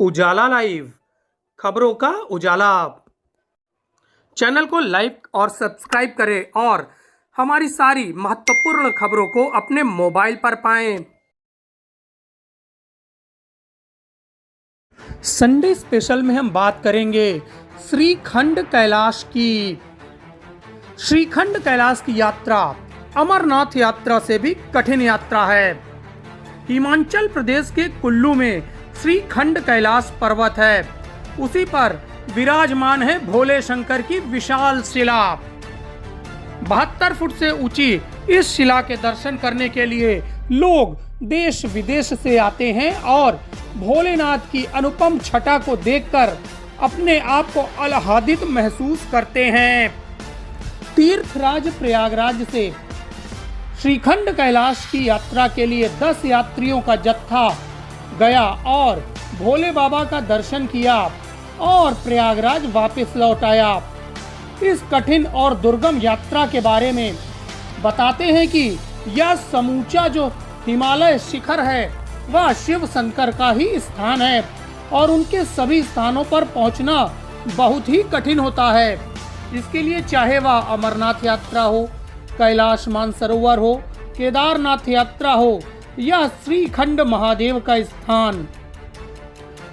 उजाला live, खबरों का उजाला। Channel को लाइक और सब्सक्राइब करें और हमारी सारी महत्वपूर्ण खबरों को अपने मोबाइल पर पाएं। संडे स्पेशल में हम बात करेंगे श्रीखंड कैलाश की। श्रीखंड कैलाश की यात्रा अमरनाथ यात्रा से भी कठिन यात्रा है। हिमाचल प्रदेश के कुल्लू में श्रीखंड कैलाश पर्वत है। उसी पर विराजमान है भोले शंकर की विशाल शिला। 72 फुट से ऊंची इस शिला के दर्शन करने के लिए लोग देश विदेश से आते हैं और भोलेनाथ की अनुपम छटा को देखकर अपने आप को आह्लादित महसूस करते हैं। तीर्थराज प्रयागराज से श्रीखंड कैलाश की यात्रा के लिए 10 यात्रियों का जत्था गया और भोले बाबा का दर्शन किया और प्रयागराज वापस लौट आया। इस कठिन और दुर्गम यात्रा के बारे में बताते हैं कि यह समूचा जो हिमालय शिखर है वह शिव शंकर का ही स्थान है और उनके सभी स्थानों पर पहुंचना बहुत ही कठिन होता है। इसके लिए चाहे वह अमरनाथ यात्रा हो, कैलाश मानसरोवर हो, केदारनाथ यात्रा हो, यह श्रीखंड महादेव का स्थान।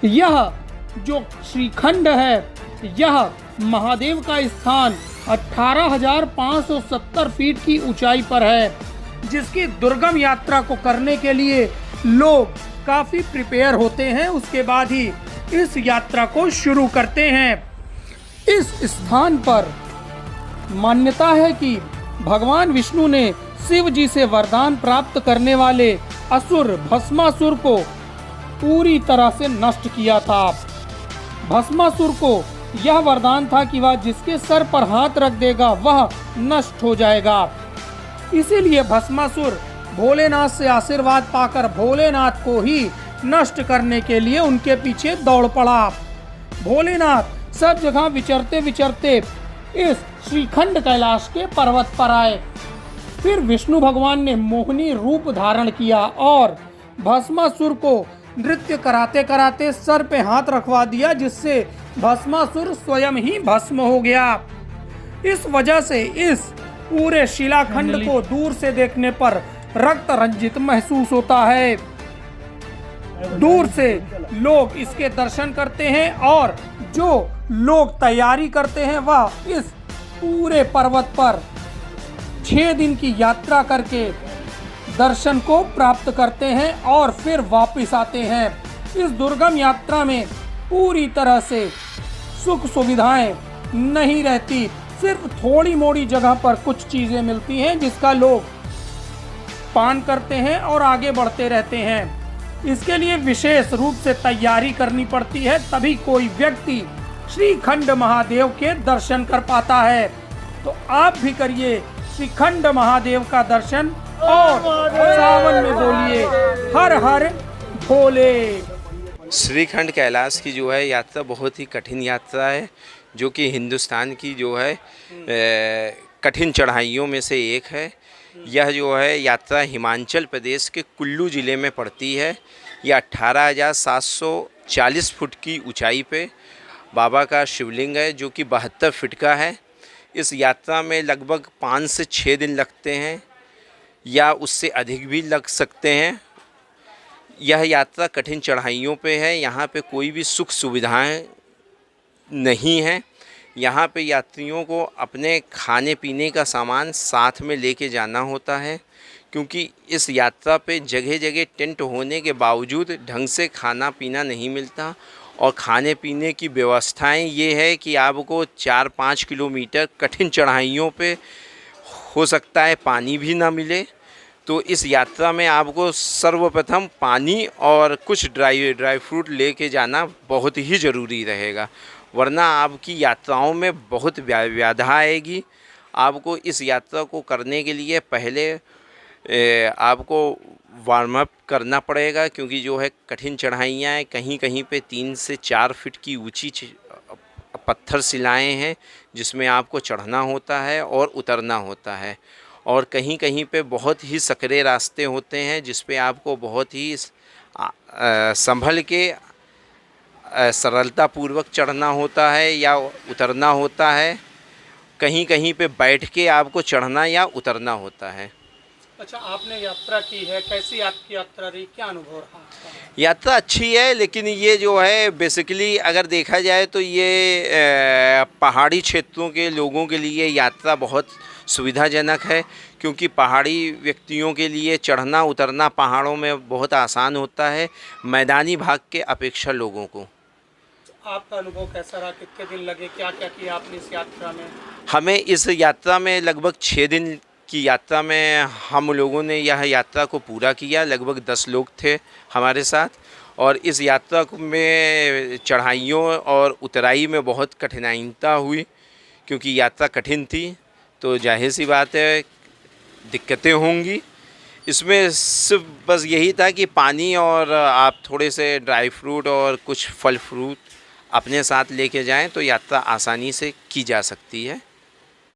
यह जो श्रीखंड है, यह महादेव का स्थान 18,570 फीट की ऊंचाई पर है, जिसकी दुर्गम यात्रा को करने के लिए लोग काफी प्रिपेयर होते हैं। उसके बाद ही इस यात्रा को शुरू करते हैं। इस स्थान पर मान्यता है कि भगवान विष्णु ने शिव जी से वरदान प्राप्त करने वाले असुर भस्मासुर को पूरी तरह से नष्ट किया था। भस्मासुर को यह वरदान था कि वह जिसके सर पर हाथ रख देगा वह नष्ट हो जाएगा। इसीलिए भस्मासुर भोलेनाथ से आशीर्वाद पाकर भोलेनाथ को ही नष्ट करने के लिए उनके पीछे दौड़ पड़ा। भोलेनाथ सब जगह विचरते विचरते इस श्रीखंड कैलाश के पर्वत पर आए। फिर विष्णु भगवान ने मोहिनी रूप धारण किया और भस्मासुर को नृत्य कराते कराते सर पे हाथ रखवा दिया, जिससे भस्मासुर स्वयं ही भस्म हो गया। इस वजह से इस पूरे शिलाखंड को दूर से देखने पर रक्त रंजित महसूस होता है। दूर से लोग इसके दर्शन करते हैं और जो लोग तैयारी करते हैं वह इस पूरे पर्वत पर 6 दिन की यात्रा करके दर्शन को प्राप्त करते हैं और फिर वापस आते हैं। इस दुर्गम यात्रा में पूरी तरह से सुख सुविधाएं नहीं रहती, सिर्फ थोड़ी मोड़ी जगह पर कुछ चीजें मिलती हैं जिसका लोग पान करते हैं और आगे बढ़ते रहते हैं। इसके लिए विशेष रूप से तैयारी करनी पड़ती है, तभी कोई व्यक्ति श्रीखंड महादेव के दर्शन कर पाता है। तो आप भी करिए श्रीखंड महादेव का दर्शन और सावन में बोलिए हर हर भोले। श्रीखंड कैलाश की जो है यात्रा बहुत ही कठिन यात्रा है, जो कि हिंदुस्तान की जो है कठिन चढ़ाइयों में से एक है। यह जो है यात्रा हिमाचल प्रदेश के कुल्लू ज़िले में पड़ती है। यह 18,740 फुट की ऊंचाई पे बाबा का शिवलिंग है, जो कि 72 फीट का है। इस यात्रा में लगभग 5 से 6 दिन लगते हैं या उससे अधिक भी लग सकते हैं। यह यात्रा कठिन चढ़ाइयों पे है। यहाँ पे कोई भी सुख सुविधाएं नहीं हैं। यहाँ पे यात्रियों को अपने खाने पीने का सामान साथ में लेके जाना होता है, क्योंकि इस यात्रा पे जगह जगह टेंट होने के बावजूद ढंग से खाना पीना नहीं मिलता। और खाने पीने की व्यवस्थाएं ये है कि आपको 4-5 किलोमीटर कठिन चढ़ाइयों पे हो सकता है पानी भी ना मिले। तो इस यात्रा में आपको सर्वप्रथम पानी और कुछ ड्राई फ्रूट लेके जाना बहुत ही ज़रूरी रहेगा, वरना आपकी यात्राओं में बहुत व्याधा आएगी। आपको इस यात्रा को करने के लिए पहले आपको वार्म अप करना पड़ेगा, क्योंकि जो है कठिन चढ़ाइयाँ हैं। कहीं कहीं पे 3 से 4 फीट की ऊंची पत्थर शिलाएँ हैं, जिसमें आपको चढ़ना होता है और उतरना होता है। और कहीं कहीं पे बहुत ही सकरे रास्ते होते हैं, जिस पे आपको बहुत ही संभल के सरलतापूर्वक चढ़ना होता है या उतरना होता है। कहीं कहीं पे बैठ के आपको चढ़ना या उतरना होता है। अच्छा, आपने यात्रा की है, कैसी आपकी यात्रा रही, क्या अनुभव रहा आपका? यात्रा अच्छी है, लेकिन ये जो है बेसिकली अगर देखा जाए तो ये पहाड़ी क्षेत्रों के लोगों के लिए यात्रा बहुत सुविधाजनक है, क्योंकि पहाड़ी व्यक्तियों के लिए चढ़ना उतरना पहाड़ों में बहुत आसान होता है मैदानी भाग के अपेक्षा लोगों को। आपका अनुभव कैसा रहा, कितने दिन लगे, क्या क्या किया आपने इस यात्रा में? हमें इस यात्रा में लगभग 6 दिन की यात्रा में हम लोगों ने यह यात्रा को पूरा किया। लगभग 10 लोग थे हमारे साथ, और इस यात्रा में चढ़ाइयों और उतराई में बहुत कठिनाइयाँ हुई, क्योंकि यात्रा कठिन थी, तो जाहिर सी बात है दिक्कतें होंगी। इसमें सिर्फ बस यही था कि पानी और आप थोड़े से ड्राई फ्रूट और कुछ फल फ्रूट अपने साथ लेके जाएं तो यात्रा आसानी से की जा सकती है।